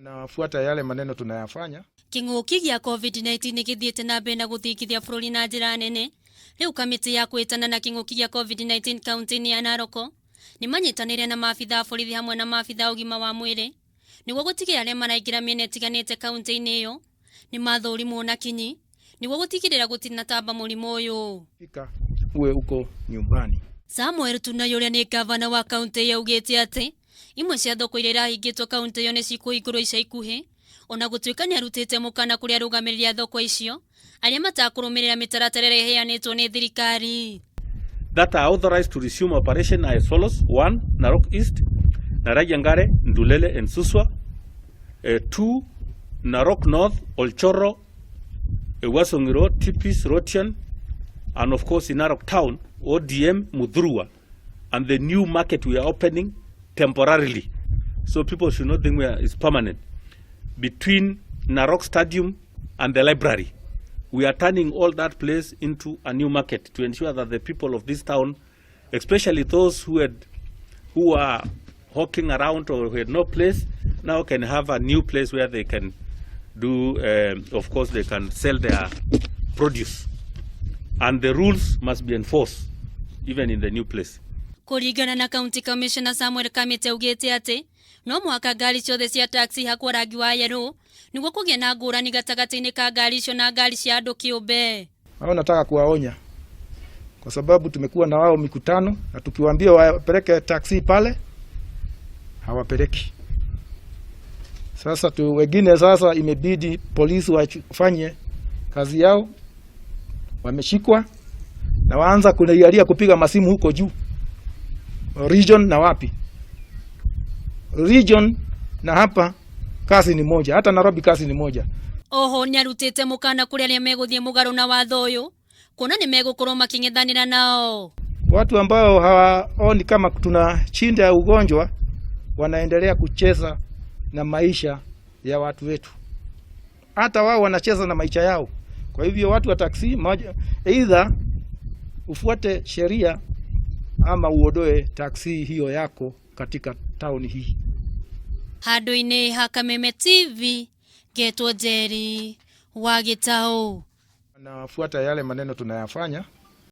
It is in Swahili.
Nafuata yale maneno tunayafanya. King'uki gĩa COVID-19 gĩthiĩte na mbere na gũthikithia bũrũri na njĩra nene. Rĩu kamĩtĩ ya kwĩtana na king'uki gĩa COVID-19 kaunti-inĩ ya Narok nĩ manyitanĩire na maabitha a borithi hamwe na maabitha ũgima wa mwĩrĩ nĩguo gũtigĩrĩra arĩa maraingĩra mĩena ĩtiganĩte kaunti-inĩ ĩyo nĩ mathũrimwo na kinyi nĩguo gũtigĩrĩra gũtinatamba mũrimũ ũyũ. Fika uwe uko nyumbani. Samuel Tunayo ũrĩa nĩ gavana wa kaunti ĩyo augĩte atĩ imwe cia thoko iria irahingĩtwo kaunti ĩyo nĩ cikũhingũrwo ica ikuhĩ, ona gũtuĩka nĩ arutĩte mũkana kũrĩ arũgamĩrĩri a thoko icio arĩa matakũrũmĩrĩra mĩtaratara ĩrĩa ĩheanĩtwo nĩ thirikari. That are authorized to resume operation are as follows: 1. Narok East, Narayangare, Ndulele and Suswa. 2. Narok North, Olchoro, Wasongiro, Tipis, Rotian, and of course in Narok Town, ODM, Mudhurwa, and the new market we are opening temporarily. So people should not think it's permanent. Between Narok Stadium and the library, we are turning all that place into a new market to ensure that the people of this town, especially those who are hawking around or who had no place, now can have a new place where they can do, of course, they can sell their produce. And the rules must be enforced, even in the new place. Kũringana na County Commissioner Samuel Kamite augĩte atĩ no mũhaka ngari ciothe cia taxi hakwo rangi wa yellow nĩguo kũgĩe na ngũrani gatagatĩ-inĩ ka ngari icio na ngari cia andũ kĩũmbe. Hao nataka kuwaonya kwa sababu tumekuwa na wao mikutano na tukiwaambia wapeleke taxi pale hawapeleki. Sasa wengine sasa imebidi polisi wafanye kazi yao, wameshikwa na waanza kunialia kupiga masimu huko juu. Region na wapi? Region na hapa kazi ni moja, hata Nairobi kazi ni moja. Oho nĩ arutĩte mũkana kũrĩ arĩa megũthiĩ mũgarũ na watho ũyũ kuona nĩ megũkorwo making'ethanĩra nao. Watu ambao hawaoni kama tunashinda ugonjwa wanaendelea kucheza na maisha ya watu wetu. Hata wao wanacheza na maisha yao. Kwa hivyo watu wa taksi moja, either ufuate sheria ama uodoe taksi hiyo yako katika town hii. Handũ-inĩ ha Kameme TV, Getwo Njeri wa Gĩtaũ. Nafuata yale maneno tunayafanya.